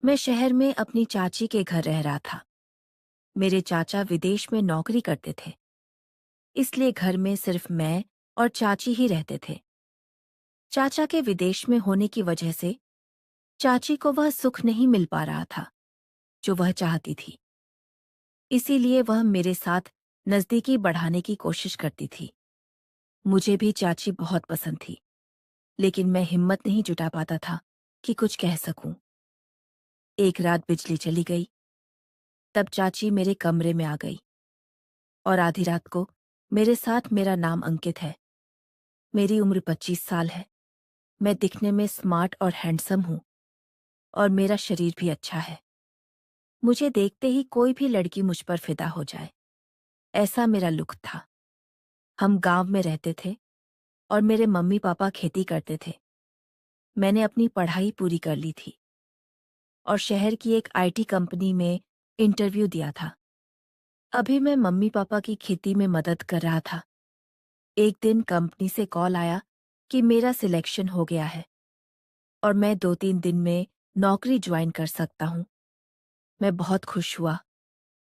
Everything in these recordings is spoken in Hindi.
मैं शहर में अपनी चाची के घर रह रहा था। मेरे चाचा विदेश में नौकरी करते थे, इसलिए घर में सिर्फ मैं और चाची ही रहते थे। चाचा के विदेश में होने की वजह से चाची को वह सुख नहीं मिल पा रहा था जो वह चाहती थी। इसीलिए वह मेरे साथ नज़दीकी बढ़ाने की कोशिश करती थी। मुझे भी चाची बहुत पसंद थी, लेकिन मैं हिम्मत नहीं जुटा पाता था कि कुछ कह सकूं। एक रात बिजली चली गई, तब चाची मेरे कमरे में आ गई और आधी रात को मेरे साथ मेरा नाम अंकित है। मेरी उम्र 25 साल है। मैं दिखने में स्मार्ट और हैंडसम हूँ और मेरा शरीर भी अच्छा है। मुझे देखते ही कोई भी लड़की मुझ पर फिदा हो जाए, ऐसा मेरा लुक था। हम गांव में रहते थे और मेरे मम्मी पापा खेती करते थे। मैंने अपनी पढ़ाई पूरी कर ली थी और शहर की एक आईटी कंपनी में इंटरव्यू दिया था। अभी मैं मम्मी पापा की खेती में मदद कर रहा था। एक दिन कंपनी से कॉल आया कि मेरा सिलेक्शन हो गया है और मैं 2-3 दिन में नौकरी ज्वाइन कर सकता हूँ। मैं बहुत खुश हुआ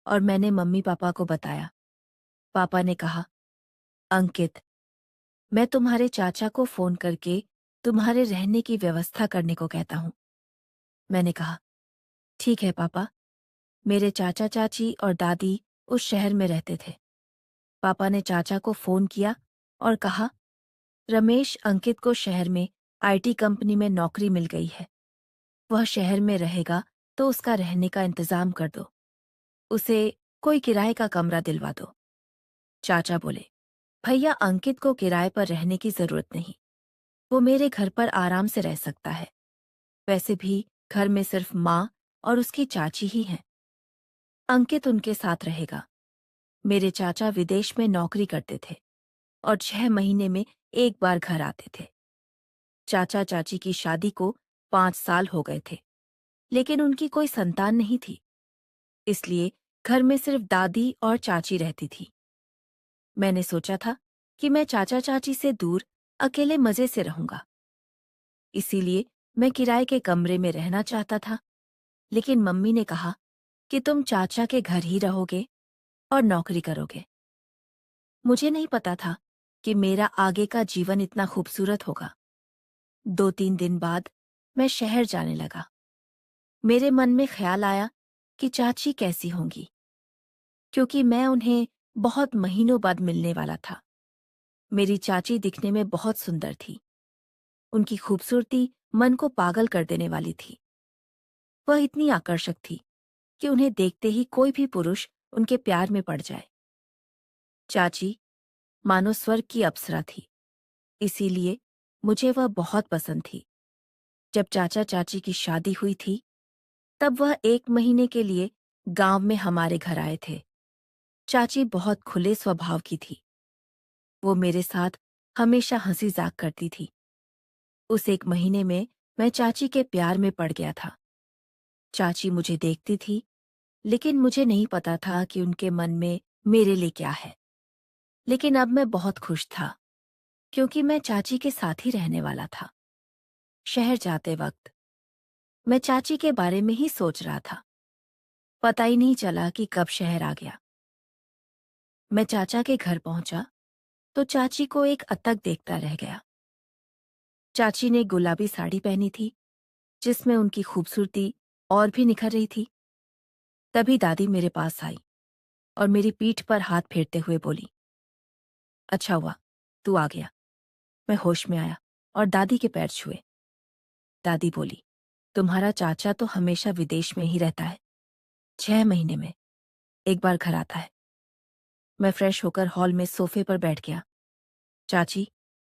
और मैंने मम्मी पापा को बताया। पापा ने कहा, अंकित, मैं तुम्हारे चाचा को फ़ोन करके तुम्हारे रहने की व्यवस्था करने को कहता हूँ। मैंने कहा, ठीक है पापा। मेरे चाचा चाची और दादी उस शहर में रहते थे। पापा ने चाचा को फ़ोन किया और कहा, रमेश अंकित को शहर में आईटी कंपनी में नौकरी मिल गई है। वह शहर में रहेगा तो उसका रहने का इंतज़ाम कर दो। उसे कोई किराए का कमरा दिलवा दो। चाचा बोले, भैया अंकित को किराए पर रहने की जरूरत नहीं। वो मेरे घर पर आराम से रह सकता है। वैसे भी घर में सिर्फ माँ और उसकी चाची ही हैं। अंकित उनके साथ रहेगा। मेरे चाचा विदेश में नौकरी करते थे और 6 महीने में एक बार घर आते थे। चाचा चाची की शादी को 5 साल हो गए थे, लेकिन उनकी कोई संतान नहीं थी। इसलिए घर में सिर्फ दादी और चाची रहती थी। मैंने सोचा था कि मैं चाचा चाची से दूर अकेले मजे से रहूंगा। इसीलिए मैं किराए के कमरे में रहना चाहता था, लेकिन मम्मी ने कहा कि तुम चाचा के घर ही रहोगे और नौकरी करोगे। मुझे नहीं पता था कि मेरा आगे का जीवन इतना खूबसूरत होगा। 2-3 दिन बाद मैं शहर जाने लगा। मेरे मन में ख्याल आया कि चाची कैसी होंगी, क्योंकि मैं उन्हें बहुत महीनों बाद मिलने वाला था। मेरी चाची दिखने में बहुत सुंदर थी। उनकी खूबसूरती मन को पागल कर देने वाली थी। वह इतनी आकर्षक थी कि उन्हें देखते ही कोई भी पुरुष उनके प्यार में पड़ जाए। चाची मानो स्वर्ग की अप्सरा थी, इसीलिए मुझे वह बहुत पसंद थी। जब चाचा चाची की शादी हुई थी, तब वह 1 महीने के लिए गांव में हमारे घर आए थे। चाची बहुत खुले स्वभाव की थी। वो मेरे साथ हमेशा हंसी-मजाक करती थी। उस 1 महीने में मैं चाची के प्यार में पड़ गया था। चाची मुझे देखती थी, लेकिन मुझे नहीं पता था कि उनके मन में मेरे लिए क्या है। लेकिन अब मैं बहुत खुश था, क्योंकि मैं चाची के साथ ही रहने वाला था। शहर जाते वक्त मैं चाची के बारे में ही सोच रहा था। पता ही नहीं चला कि कब शहर आ गया। मैं चाचा के घर पहुंचा तो चाची को एक अतक देखता रह गया। चाची ने गुलाबी साड़ी पहनी थी, जिसमें उनकी खूबसूरती और भी निखर रही थी। तभी दादी मेरे पास आई और मेरी पीठ पर हाथ फेरते हुए बोली, अच्छा हुआ तू आ गया। मैं होश में आया और दादी के पैर छुए। दादी बोली, तुम्हारा चाचा तो हमेशा विदेश में ही रहता है। 6 महीने में एक बार घर आता है। मैं फ्रेश होकर हॉल में सोफे पर बैठ गया। चाची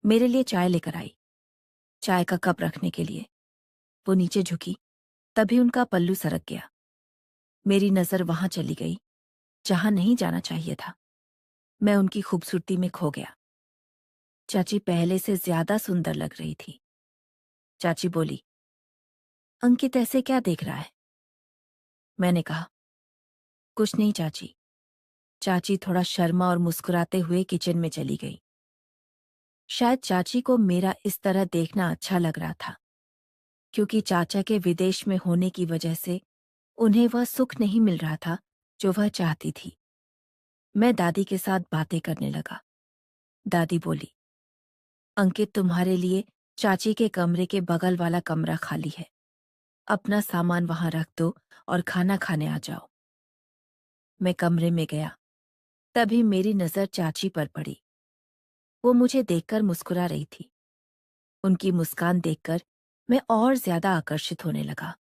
मेरे लिए चाय लेकर आई, चाय का कप रखने के लिए। वो नीचे झुकी, तभी उनका पल्लू सरक गया। मेरी नजर वहां चली गई जहां नहीं जाना चाहिए था। मैं उनकी खूबसूरती में खो गया। चाची पहले से ज्यादा सुंदर लग रही थी। चाची बोली, अंकित ऐसे क्या देख रहा है? मैंने कहा, कुछ नहीं चाची। चाची थोड़ा शर्मा और मुस्कुराते हुए किचन में चली गई। शायद चाची को मेरा इस तरह देखना अच्छा लग रहा था, क्योंकि चाचा के विदेश में होने की वजह से उन्हें वह सुख नहीं मिल रहा था जो वह चाहती थी। मैं दादी के साथ बातें करने लगा। दादी बोली, अंकित, तुम्हारे लिए चाची के कमरे के बगल वाला कमरा खाली है। अपना सामान वहां रख दो और खाना खाने आ जाओ। मैं कमरे में गया। तभी मेरी नजर चाची पर पड़ी। वो मुझे देखकर मुस्कुरा रही थी। उनकी मुस्कान देखकर मैं और ज्यादा आकर्षित होने लगा।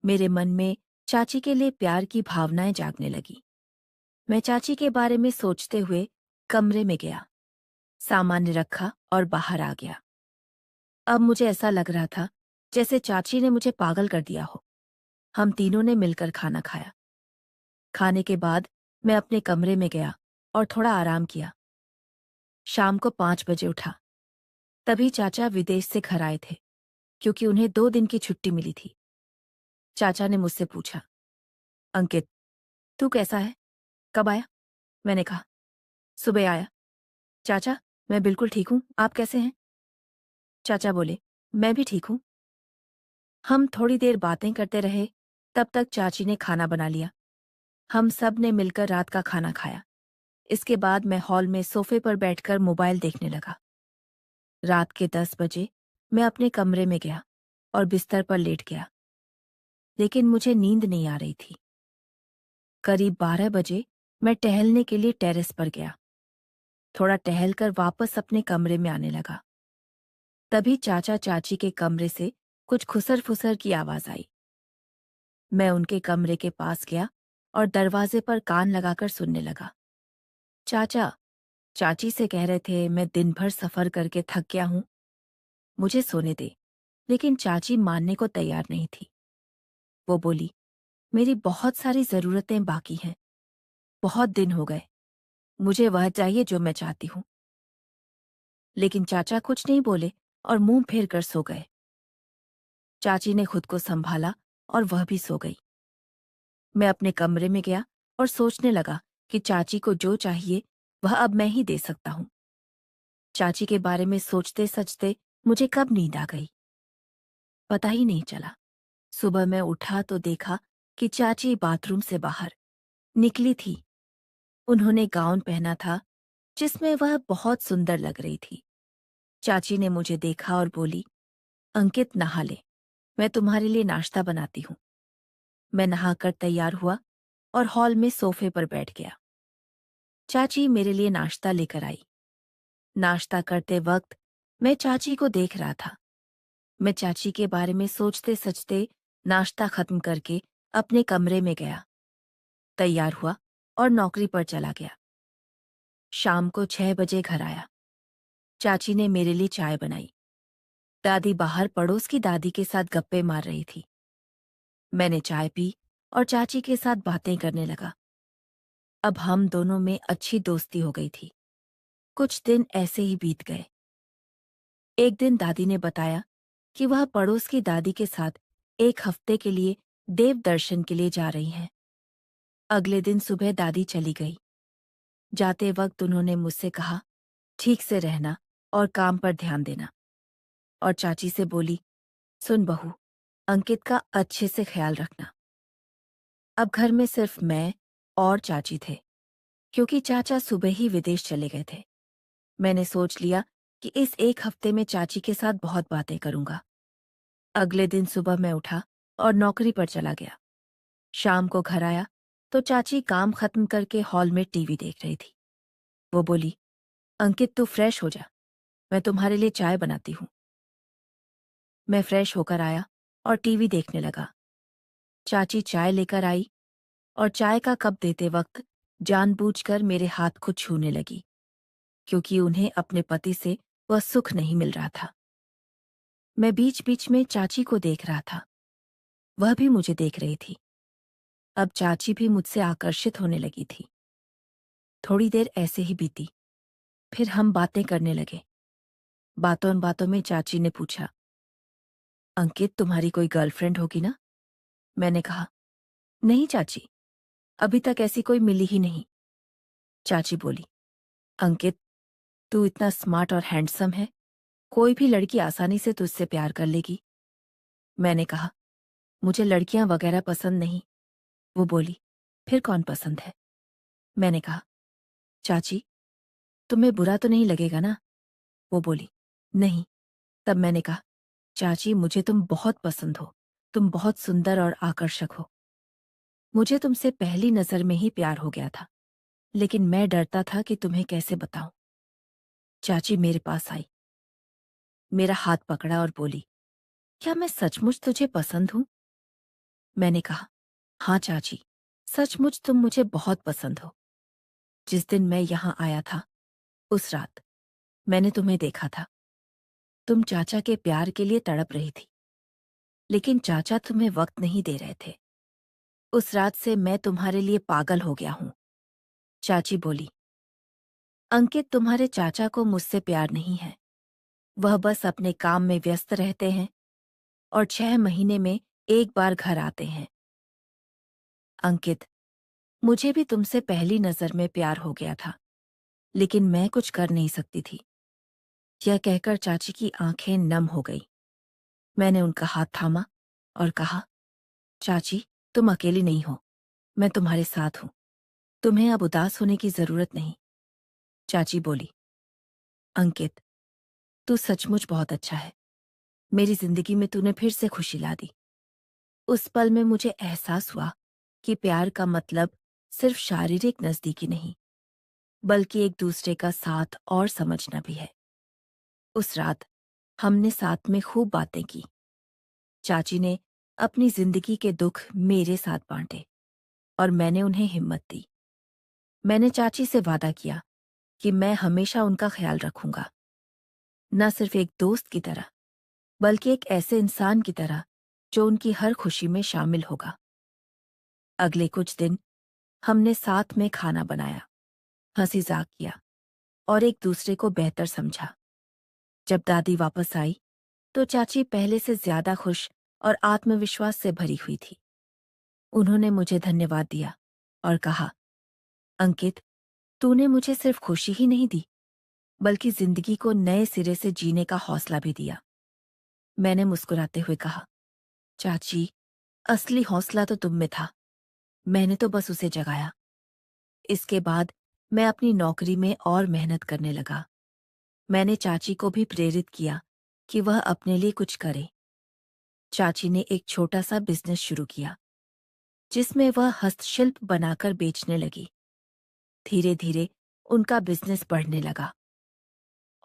मेरे मन में चाची के लिए प्यार की भावनाएं जागने लगी। मैं चाची के बारे में सोचते हुए कमरे में गया, सामान रखा और बाहर आ गया। अब मुझे ऐसा लग रहा था जैसे चाची ने मुझे पागल कर दिया हो। हम तीनों ने मिलकर खाना खाया। खाने के बाद मैं अपने कमरे में गया और थोड़ा आराम किया। शाम को 5 बजे उठा। तभी चाचा विदेश से घर आए थे, क्योंकि उन्हें 2 दिन की छुट्टी मिली थी। चाचा ने मुझसे पूछा, अंकित, तू कैसा है? कब आया? मैंने कहा, सुबह आया। चाचा, मैं बिल्कुल ठीक हूँ, आप कैसे हैं? चाचा बोले, मैं भी ठीक हूँ। हम थोड़ी देर बातें करते रहे। तब तक चाची ने खाना बना लिया। हम सब ने मिलकर रात का खाना खाया। इसके बाद मैं हॉल में सोफे पर बैठकर मोबाइल देखने लगा। रात के 10 बजे मैं अपने कमरे में गया और बिस्तर पर लेट गया, लेकिन मुझे नींद नहीं आ रही थी। करीब 12 बजे मैं टहलने के लिए टेरेस पर गया। थोड़ा टहलकर वापस अपने कमरे में आने लगा। तभी चाचा चाची के कमरे से कुछ खुसर फुसर की आवाज आई। मैं उनके कमरे के पास गया और दरवाजे पर कान लगाकर सुनने लगा। चाचा चाची से कह रहे थे, मैं दिन भर सफर करके थक गया हूं, मुझे सोने दे। लेकिन चाची मानने को तैयार नहीं थी। वो बोली, मेरी बहुत सारी जरूरतें बाकी हैं। बहुत दिन हो गए, मुझे वह चाहिए जो मैं चाहती हूँ। लेकिन चाचा कुछ नहीं बोले और मुंह फेर कर सो गए। चाची ने खुद को संभाला और वह भी सो गई। मैं अपने कमरे में गया और सोचने लगा कि चाची को जो चाहिए वह अब मैं ही दे सकता हूँ। चाची के बारे में सोचते सचते मुझे कब नींद आ गई, पता ही नहीं चला। सुबह मैं उठा तो देखा कि चाची बाथरूम से बाहर निकली थी। उन्होंने गाउन पहना था जिसमें वह बहुत सुंदर लग रही थी। चाची ने मुझे देखा और बोली, अंकित, नहा ले, मैं तुम्हारे लिए नाश्ता बनाती हूँ। मैं नहाकर तैयार हुआ और हॉल में सोफे पर बैठ गया। चाची मेरे लिए नाश्ता लेकर आई। नाश्ता करते वक्त मैं चाची को देख रहा था। मैं चाची के बारे में सोचते सचते नाश्ता खत्म करके अपने कमरे में गया, तैयार हुआ और नौकरी पर चला गया। शाम को 6 बजे घर आया। चाची ने मेरे लिए चाय बनाई। दादी बाहर पड़ोस की दादी के साथ गप्पे मार रही थी। मैंने चाय पी और चाची के साथ बातें करने लगा। अब हम दोनों में अच्छी दोस्ती हो गई थी। कुछ दिन ऐसे ही बीत गए। एक दिन दादी ने बताया कि वह पड़ोस की दादी के साथ 1 हफ्ते के लिए देव दर्शन के लिए जा रही हैं। अगले दिन सुबह दादी चली गई। जाते वक्त उन्होंने मुझसे कहा, ठीक से रहना और काम पर ध्यान देना। और चाची से बोली, सुन बहू, अंकित का अच्छे से ख्याल रखना। अब घर में सिर्फ मैं और चाची थे, क्योंकि चाचा सुबह ही विदेश चले गए थे। मैंने सोच लिया कि इस 1 हफ्ते में चाची के साथ बहुत बातें करूंगा। अगले दिन सुबह मैं उठा और नौकरी पर चला गया। शाम को घर आया तो चाची काम खत्म करके हॉल में टीवी देख रही थी। वो बोली, अंकित, तू फ्रेश हो जा, मैं तुम्हारे लिए चाय बनाती हूँ। मैं फ्रेश होकर आया और टीवी देखने लगा। चाची चाय लेकर आई और चाय का कप देते वक्त जानबूझकर मेरे हाथ को छूने लगी, क्योंकि उन्हें अपने पति से वह सुख नहीं मिल रहा था। मैं बीच बीच में चाची को देख रहा था, वह भी मुझे देख रही थी। अब चाची भी मुझसे आकर्षित होने लगी थी। थोड़ी देर ऐसे ही बीती, फिर हम बातें करने लगे। बातों बातों में चाची ने पूछा, अंकित, तुम्हारी कोई गर्लफ्रेंड होगी ना? मैंने कहा, नहीं चाची, अभी तक ऐसी कोई मिली ही नहीं। चाची बोली, अंकित, तू इतना स्मार्ट और हैंडसम है, कोई भी लड़की आसानी से तुझसे प्यार कर लेगी। मैंने कहा, मुझे लड़कियां वगैरह पसंद नहीं। वो बोली, फिर कौन पसंद है? मैंने कहा, चाची, तुम्हें बुरा तो नहीं लगेगा ना? वो बोली, नहीं। तब मैंने कहा, चाची, मुझे तुम बहुत पसंद हो। तुम बहुत सुंदर और आकर्षक हो। मुझे तुमसे पहली नजर में ही प्यार हो गया था, लेकिन मैं डरता था कि तुम्हें कैसे बताऊं। चाची मेरे पास आई, मेरा हाथ पकड़ा और बोली, क्या मैं सचमुच तुझे पसंद हूं? मैंने कहा, हाँ चाची, सचमुच तुम मुझे बहुत पसंद हो। जिस दिन मैं यहां आया था, उस रात मैंने तुम्हें देखा था। तुम चाचा के प्यार के लिए तड़प रही थी, लेकिन चाचा तुम्हें वक्त नहीं दे रहे थे। उस रात से मैं तुम्हारे लिए पागल हो गया हूं। चाची बोली, अंकित, तुम्हारे चाचा को मुझसे प्यार नहीं है। वह बस अपने काम में व्यस्त रहते हैं और 6 महीने में एक बार घर आते हैं। अंकित, मुझे भी तुमसे पहली नजर में प्यार हो गया था, लेकिन मैं कुछ कर नहीं सकती थी। यह कहकर चाची की आंखें नम हो गई। मैंने उनका हाथ थामा और कहा, चाची, तुम अकेली नहीं हो। मैं तुम्हारे साथ हूं। तुम्हें अब उदास होने की जरूरत नहीं। चाची बोली, अंकित, तू सचमुच बहुत अच्छा है। मेरी जिंदगी में तूने फिर से खुशी ला दी। उस पल में मुझे एहसास हुआ कि प्यार का मतलब सिर्फ शारीरिक नजदीकी नहीं, बल्कि एक दूसरे का साथ और समझना भी है। उस रात हमने साथ में खूब बातें की। चाची ने अपनी जिंदगी के दुख मेरे साथ बांटे और मैंने उन्हें हिम्मत दी। मैंने चाची से वादा किया कि मैं हमेशा उनका ख्याल रखूंगा, न सिर्फ एक दोस्त की तरह, बल्कि एक ऐसे इंसान की तरह जो उनकी हर खुशी में शामिल होगा। अगले कुछ दिन हमने साथ में खाना बनाया, हंसी-मजाक किया और एक दूसरे को बेहतर समझा। जब दादी वापस आई, तो चाची पहले से ज्यादा खुश और आत्मविश्वास से भरी हुई थी। उन्होंने मुझे धन्यवाद दिया और कहा, अंकित, तूने मुझे सिर्फ खुशी ही नहीं दी, बल्कि जिंदगी को नए सिरे से जीने का हौसला भी दिया। मैंने मुस्कुराते हुए कहा, चाची, असली हौसला तो तुम में था। मैंने तो बस उसे जगाया। इसके बाद मैं अपनी नौकरी में और मेहनत करने लगा। मैंने चाची को भी प्रेरित किया कि वह अपने लिए कुछ करे। चाची ने एक छोटा सा बिजनेस शुरू किया, जिसमें वह हस्तशिल्प बनाकर बेचने लगी। धीरे धीरे उनका बिजनेस बढ़ने लगा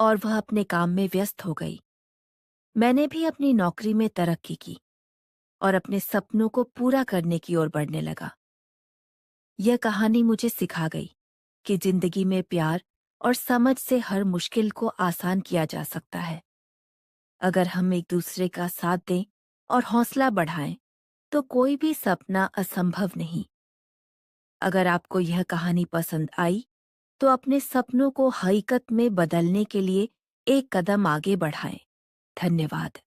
और वह अपने काम में व्यस्त हो गई। मैंने भी अपनी नौकरी में तरक्की की और अपने सपनों को पूरा करने की ओर बढ़ने लगा। यह कहानी मुझे सिखा गई कि जिंदगी में प्यार और समझ से हर मुश्किल को आसान किया जा सकता है। अगर हम एक दूसरे का साथ दें और हौसला बढ़ाएं, तो कोई भी सपना असंभव नहीं। अगर आपको यह कहानी पसंद आई, तो अपने सपनों को हकीकत में बदलने के लिए एक कदम आगे बढ़ाएं। धन्यवाद।